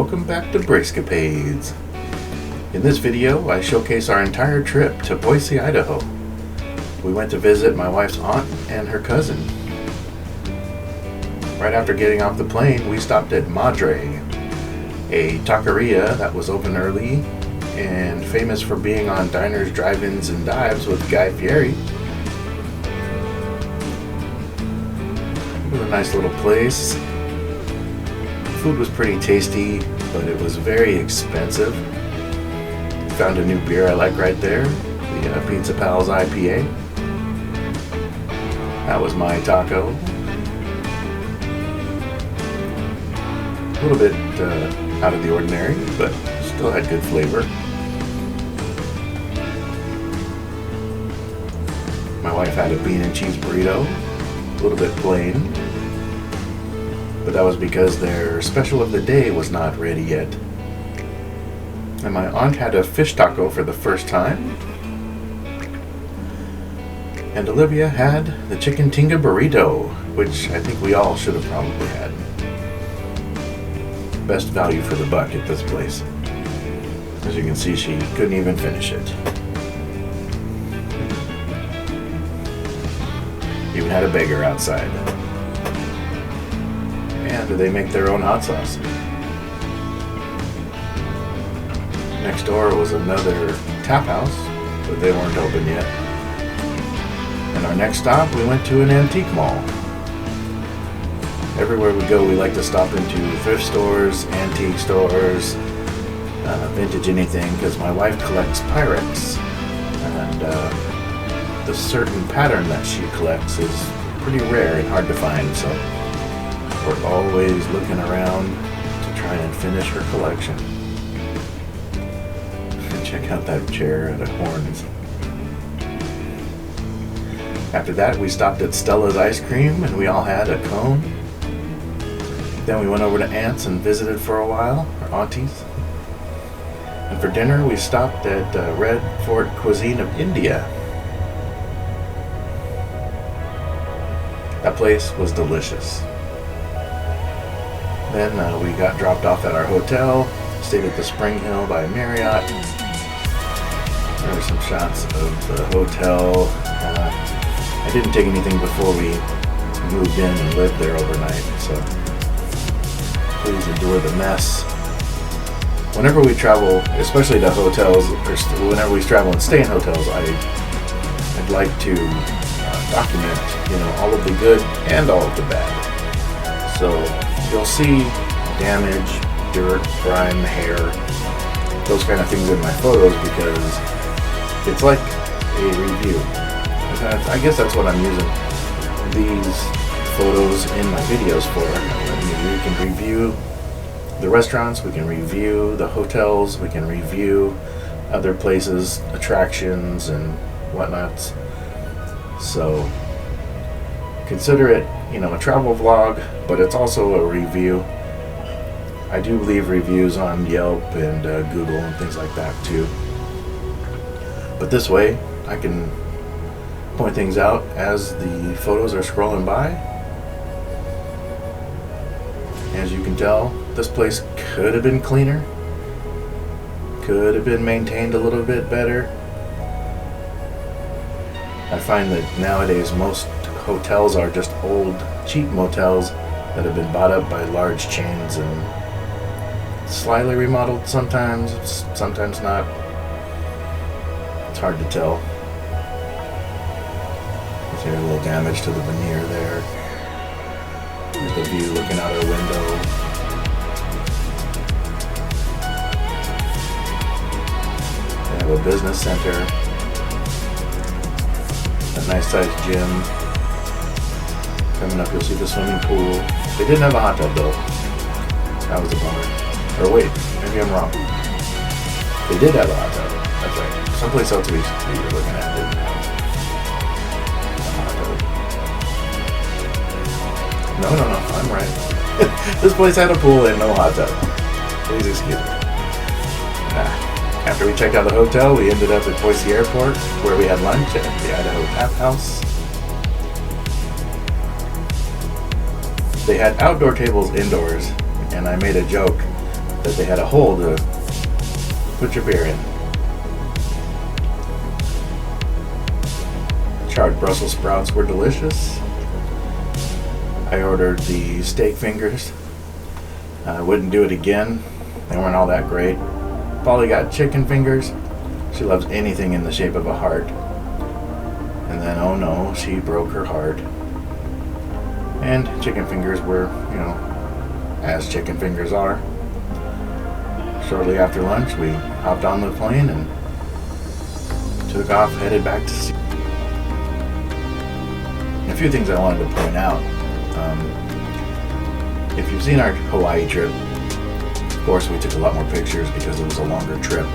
welcome back to Braaescapades. In this video, I showcase our entire trip to Boise, Idaho. We went to visit my wife's aunt and her cousin. Right after getting off the plane, we stopped at Madre, a taqueria that was open early and famous for being on diners, drive-ins, and dives with Guy Fieri. It was a nice little place. Food was pretty tasty, but it was very expensive. Found a new beer I like right there, the Pizza Pals IPA. That was my taco. A little bit out of the ordinary, but still had good flavor. My wife had a bean and cheese burrito, a little bit plain. But that was because their special of the day was not ready yet. And my aunt had a fish taco for the first time. And Olivia had the chicken tinga burrito, which I think we all should have probably had. Best value for the buck at this place. As you can see, she couldn't even finish it. Even had a beggar outside. And they make their own hot sauce. Next door was another tap house, but they weren't open yet. And our next stop, we went to an antique mall. Everywhere we go, we like to stop into thrift stores, antique stores, vintage anything, because my wife collects Pyrex. And the certain pattern that she collects is pretty rare and hard to find, so we're always looking around to try and finish her collection. Check out that chair at Horns. After that, we stopped at Stella's Ice Cream and we all had a cone. Then we went over to Aunt's and visited for a while, our aunties. And for dinner, we stopped at Red Fort Cuisine of India. That place was delicious. Then we got dropped off at our hotel, stayed at the Spring Hill by Marriott. There were some shots of the hotel. I didn't take anything before we moved in and lived there overnight, so please endure the mess. Whenever we travel, especially to hotels, or whenever we travel and stay in hotels, I'd like to document, all of the good and all of the bad. So you'll see damage, dirt, grime, hair, those kind of things in my photos because it's like a review. I guess that's what I'm using these photos in my videos for. We can review the restaurants, we can review the hotels, we can review other places, attractions and whatnots. So consider it, a travel vlog, but it's also a review. I do leave reviews on Yelp and Google and things like that too. But this way, I can point things out as the photos are scrolling by. As you can tell, this place could have been cleaner, could have been maintained a little bit better. I find that nowadays most hotels are just old, cheap motels that have been bought up by large chains and slightly remodeled sometimes, sometimes not. It's hard to tell. Is there a little damage to the veneer there? There's the view looking out our window. They have a business center. A nice sized gym. Coming up, you'll see the swimming pool. They didn't have a hot tub though. That was a bummer. Or wait, maybe I'm wrong. They did have a hot tub. That's right. Someplace else we were looking at didn't have a hot tub. No, I'm right. This place had a pool and no hot tub. Please excuse me. After we checked out the hotel, we ended up at Boise Airport, where we had lunch at the Idaho Tap House. They had outdoor tables indoors, and I made a joke that they had a hole to put your beer in. Charred Brussels sprouts were delicious. I ordered the steak fingers. I wouldn't do it again. They weren't all that great. Polly got chicken fingers. She loves anything in the shape of a heart. And then, oh no, she broke her heart. And chicken fingers were, as chicken fingers are. Shortly after lunch, we hopped on the plane and took off, headed back to sea. A few things I wanted to point out. If you've seen our Hawaii trip, of course we took a lot more pictures because it was a longer trip.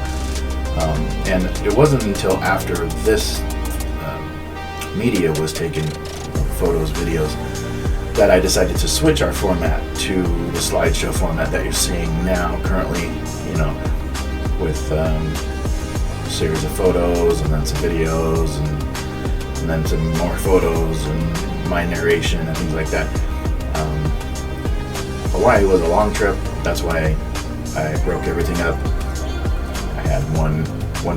And it wasn't until after this media was taken, photos, videos, that I decided to switch our format to the slideshow format that you're seeing now currently, with a series of photos and then some videos and then some more photos and my narration and things like that. Hawaii was a long trip. That's why I broke everything up. I had one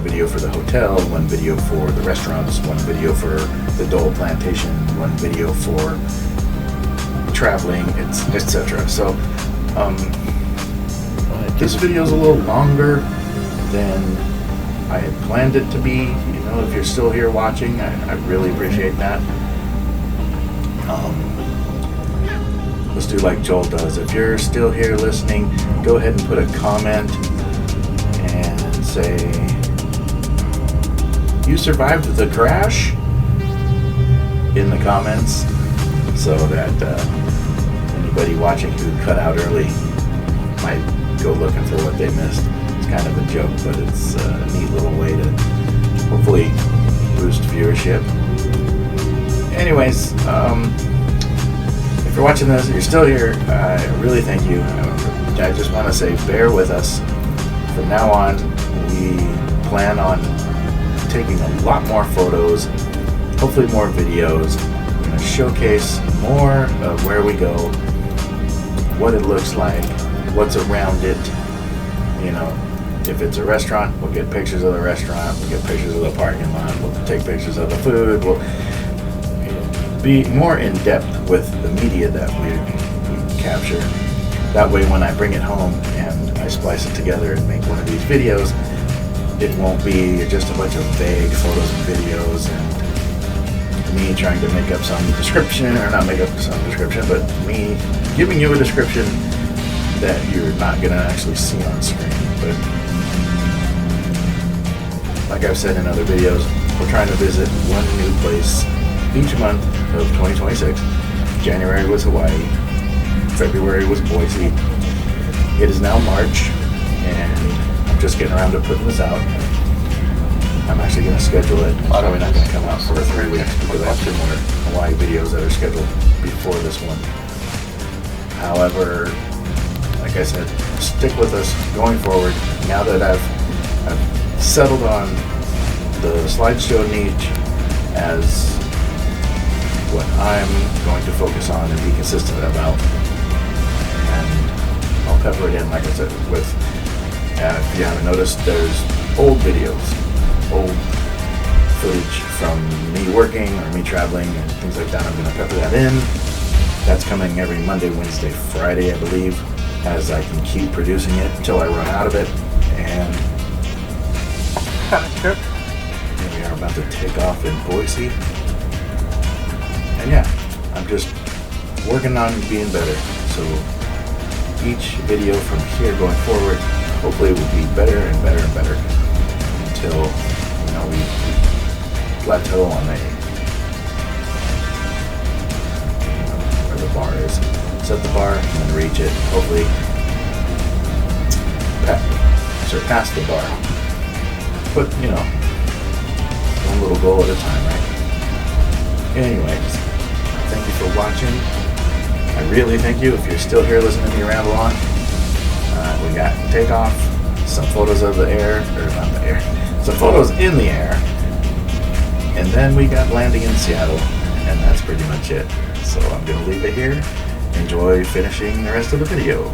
video for the hotel, one video for the restaurants, one video for the Dole plantation, one video for traveling, etc. So this video is a little longer than I had planned it to be. If you're still here watching, I really appreciate that. Let's do like Joel does. If you're still here listening, go ahead and put a comment and say you survived the crash in the comments, so that anybody watching who cut out early might go looking for what they missed. It's kind of a joke, but it's a neat little way to hopefully boost viewership. Anyways, if you're watching this and you're still here, I really thank you. I just want to say bear with us. From now on, we plan on taking a lot more photos, hopefully more videos. We're going to showcase more of where we go, what it looks like, what's around it. If it's a restaurant, we'll get pictures of the restaurant, we'll get pictures of the parking lot, we'll take pictures of the food, we'll be more in depth with the media that we capture. That way when I bring it home and I splice it together and make one of these videos, it won't be just a bunch of vague photos and videos and me trying to make up some description, or not make up some description, but me giving you a description that you're not going to actually see on screen. But like I've said in other videos, we're trying to visit one new place each month of 2026. January was Hawaii. February was Boise. It is now March, and I'm just getting around to putting this out. I'm actually going to schedule it. It's probably not going to come out for 3 weeks because I have 2 more Hawaii videos that are scheduled before this one. However, like I said, stick with us going forward. Now that I've settled on the slideshow niche as what I'm going to focus on and be consistent about, and I'll pepper it in, like I said, with, if you haven't noticed, there's old videos, old footage from me working or me traveling and things like that. I'm going to pepper that in. That's coming every Monday, Wednesday, Friday, I believe, as I can keep producing it until I run out of it. And here we are about to take off in Boise. And yeah, I'm just working on being better. So each video from here going forward, hopefully will be better and better and better until we plateau on where the bar is. Set the bar and then reach it. Hopefully surpass the bar. But one little goal at a time, right? Anyways, thank you for watching. I really thank you if you're still here listening to me ramble on. We got takeoff, some photos of the air, or not the air, some photos in the air, and then we got landing in Seattle, and that's pretty much it. So I'm going to leave it here. Enjoy finishing the rest of the video.